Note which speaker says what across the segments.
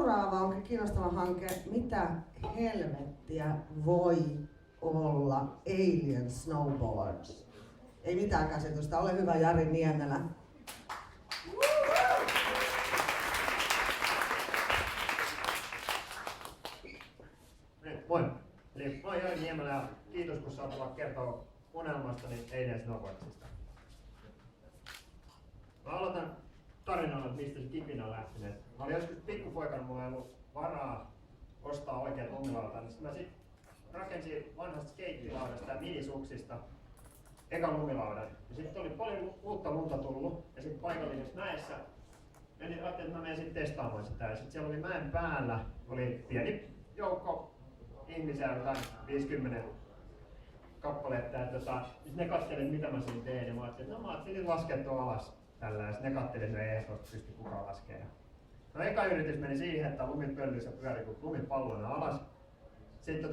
Speaker 1: seuraava onkin kiinnostava hanke. Mitä helvettiä voi olla Alien Snowboards? Ei mitään käsitystä. Ole hyvä, Jari Niemelä.
Speaker 2: Moi. Eli mä oon Jari Niemelä ja kiitos kun saat tulla kertoa unelmastani Alien Snowboardsista. Mä aloitan tarinalla, mistä se kipinä on lähtenyt. Mä olin joskus pikkupoikana, mulla ei ollut varaa ostaa oikeat lumilautat, niin mä sit rakensin vanhasta skeittilaudasta ja minisuksista ekan lumilaudan. Ja sitten oli paljon uutta lunta tullut ja sitten paikallisessa mäessä ajattelin, että mä menen sitten testaamaan sitä. Ja sitten siellä oli mäen päällä oli pieni joukko ihmisiä, jotain 50 kappaletta. Ja ne katselivat, mitä mä siinä teen. Ja mä ajattelin, että mä ajattelin laskea tuon alas tällä. Ja sitten ne katselivat, että ei ehdottomasti pysty kukaan laskemaan. No eka yritys meni siihen, että lumipöllyissä pyöri kuin lumipallona alas. Sitten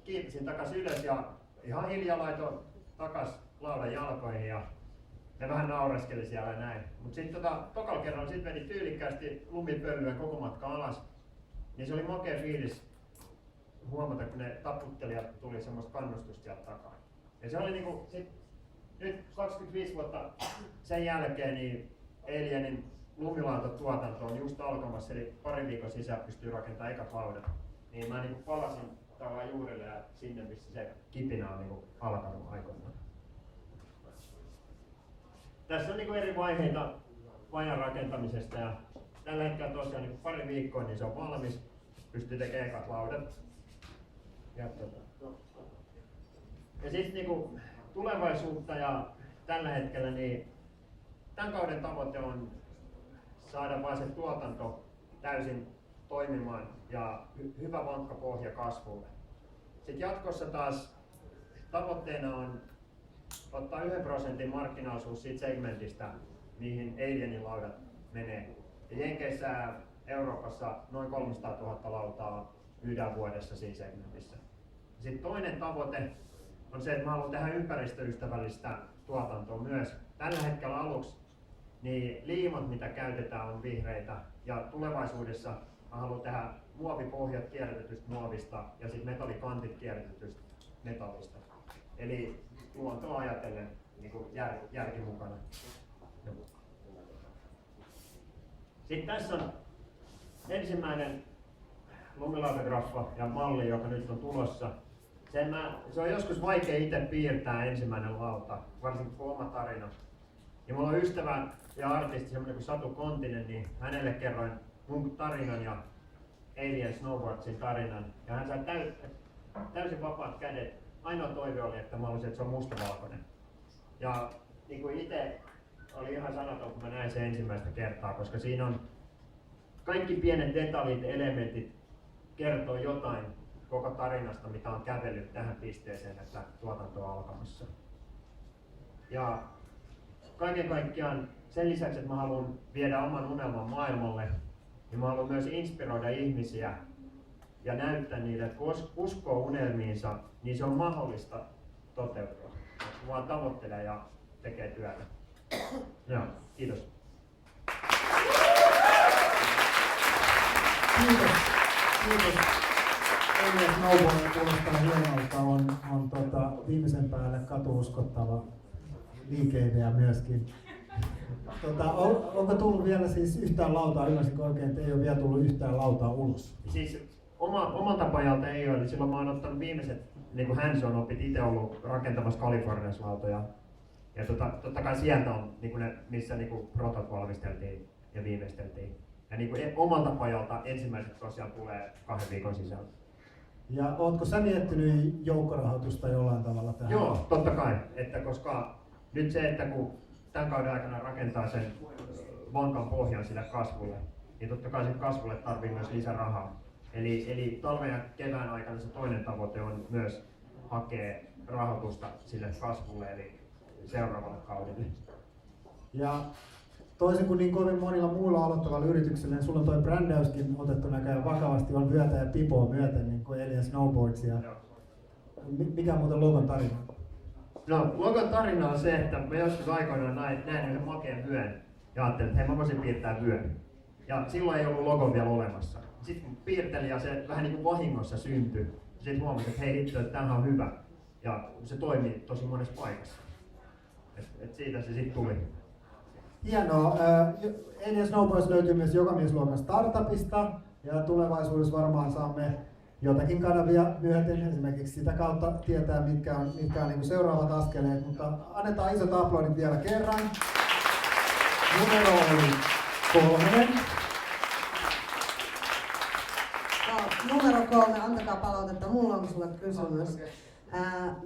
Speaker 2: kiipesin takas ylös ja ihan hiljaa laitoin takas laudan jalkoihin ja ne vähän naureskeli siellä ja näin. Mut sitten tokalla kerralla sit meni tyylikkäästi lumipölyä koko matka alas. Niin se oli makea fiilis huomata, kun ne taputtelijat tuli semmoista kannustusta sieltä takaa. Ja se oli niinku nyt 25 vuotta sen jälkeen niin Alienin lumilautatuotanto on just alkamassa, eli parin viikon sisään pystyy rakentamaan ekat laudat. Niin mä niinku palasin tavallaan juurille ja sinne, missä se kipinä on niinku alkanut aikoinaan. Tässä on niinku eri vaiheita vajan rakentamisesta ja tällä hetkellä tosiaan niinku pari viikkoa niin se on valmis. Pystyy tekemään ekat laudat. Ja sitten niinku tulevaisuutta ja tällä hetkellä niin tämän kauden tavoite on saada vaan se tuotanto täysin toimimaan ja hyvä vankka pohja kasvulle. Sitten jatkossa taas tavoitteena on ottaa 1% markkinaosuus siitä segmentistä, mihin Alienin laudat menee. Ja Jenkeissä ja Euroopassa noin 300 000 lautaa myydään vuodessa siinä segmentissä. Sitten toinen tavoite on se, että mä haluan tehdä ympäristöystävällistä tuotantoa myös. Tällä hetkellä aluksi niin liimat, mitä käytetään, on vihreitä ja tulevaisuudessa mä haluan tehdä muovipohjat kierrätetystä muovista ja sitten metallikantit kierrätetystä metallista. Eli luontoa ajatellen niin kuin järki mukana. Sitten tässä on ensimmäinen lumilautagraffa ja malli, joka nyt on tulossa. Se on joskus vaikea itse piirtää ensimmäinen lauta, varsinkin kun oma tarina. Ja mulla on ystävä ja artisti semmoinen kuin Satu Kontinen, niin hänelle kerroin mun tarinan ja Alien Snowboardsin tarinan. Ja hän sai täysin vapaat kädet. Ainoa toive oli, että mä haluaisin, että se on mustavalkoinen. Ja niin kuin itse oli ihan sanaton, kun mä näin sen ensimmäistä kertaa, koska siinä on kaikki pienet detaljit, elementit kertoo jotain koko tarinasta, mitä on kävellyt tähän pisteeseen, että tuotanto on alkamassa. Ja kaiken kaikkiaan sen lisäksi, että mä haluan viedä oman unelman maailmalle, niin mä haluan myös inspiroida ihmisiä ja näyttää niille, että kun uskoo unelmiinsa, niin se on mahdollista toteuttaa. Kun vaan tavoittelee ja tekee työtä. Joo, kiitos.
Speaker 3: Kiitos. Alien Snowboard kuulostaa hienolta, on viimeisen päälle katuuskottava liikeidea myöskin. Onko tullut vielä siis yhtään lautaa, ymmärsinkö oikein, että ei ole vielä tullut yhtään lautaa ulos?
Speaker 2: Siis omalta pajalta ei ole, eli silloin mä oon ottanut viimeiset niin hands-on opit, itse ollut rakentamassa Kaliforniassa lautoja. Ja totta kai sieltä on niin ne, missä niin protot valmisteltiin ja viimeisteltiin. Ja niin omalta pajalta ensimmäiset tosiaan tulee 2 viikon sisällä.
Speaker 3: Ja ootko sä miettinyt joukkorahoitusta jollain tavalla tähän?
Speaker 2: Joo, totta kai. Että koska nyt se, että kun tämän kauden aikana rakentaa sen vankan pohjan sille kasvulle, niin totta kai sen kasvulle tarvii myös lisää rahaa. Eli talven ja kevään aikana se toinen tavoite on myös hakea rahoitusta sille kasvulle, eli seuraavalle kaudelle.
Speaker 3: Ja toisin kuin niin kovin monilla muilla aloittavilla yrityksillä, niin sulla on toi brändäyskin otettu näköjään vakavasti, on vyötä ja pipoa myöten, niin kuin Alien Snowboardsia. Mikä on muuten logon tarina?
Speaker 2: No, logon tarina on se, että mä joskus aikoinaan näin yhden makeen vyön ja ajattelin, että hei, mä voisin piirtää vyön. Ja silloin ei ollut logo vielä olemassa. Sitten piirtelin ja se vähän niin kuin vahingossa syntyi. Sitten huomasin, että hei hitto, että tämähän on hyvä. Ja se toimii tosi monessa paikassa. Et siitä se sitten tuli.
Speaker 3: Hienoa. Alien Snowboards löytyy myös Jokamiesluokan startupista ja tulevaisuudessa varmaan saamme jotakin kanavia myöten esimerkiksi sitä kautta tietää, mitkä on niin seuraavat askeleet, mutta annetaan isot aplodit vielä kerran. Numero oli 3.
Speaker 1: Numero 3, antakaa palautetta, mulla on sulle kysymys.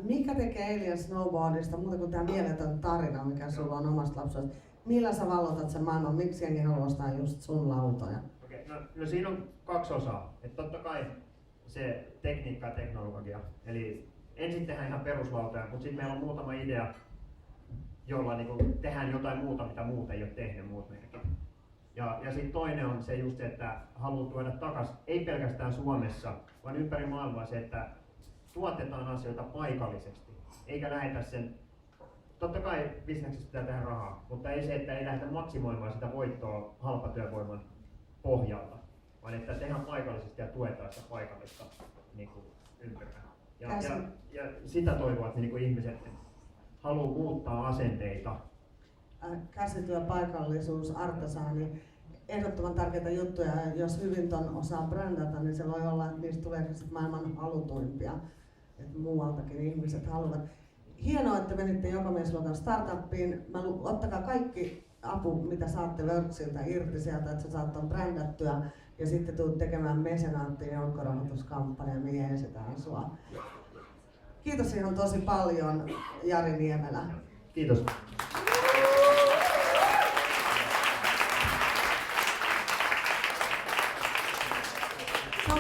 Speaker 1: Mikä tekee Alien Snowboardista muuta kuin tämä mieletön tarina, mikä sulla on omasta lapsuudesta? Millä sä vallotat sen maailman? Miksi jengi haluaa ostaa just sun lautoja?
Speaker 2: Okei, no siinä on 2 osaa. Että totta kai se tekniikka ja teknologia. Eli ensin tehdään ihan peruslautoja, mutta sitten meillä on muutama idea, jolla niinku tehdään jotain muuta, mitä muut ei ole tehnyt, muut merkit. Ja sitten toinen on se just, että haluaa tuoda takaisin, ei pelkästään Suomessa, vaan ympäri maailmaa se, että tuotetaan asioita paikallisesti, eikä lähetä sen. Totta kai bisneksessä pitää tehdä rahaa, mutta ei se, että ei lähdetä maksimoimaan sitä voittoa halpatyövoiman pohjalta, vaan että tehdään paikallisesti ja tuetaan sitä paikallista niin kuin ympyrää. Ja sitä toivoa, että niin kuin ihmiset haluaa muuttaa asenteita.
Speaker 1: Käsityö, paikallisuus, artesaani, ehdottoman tärkeitä juttuja. Jos hyvin ton osaa brändätä, niin se voi olla, että niistä tulee maailman halutuimpia. Että muualtakin ihmiset haluavat. Hienoa, että menitte Jokamiesluokan startuppiin. Ottakaa kaikki apu, mitä saatte Worksilta irti sieltä, että sä saat ton brändättyä. Ja sitten tuut tekemään mesenaattiin joukkorahoituskampanjan, mihin ensitään sua. Kiitos ihan tosi paljon, Jari Niemelä.
Speaker 2: Kiitos.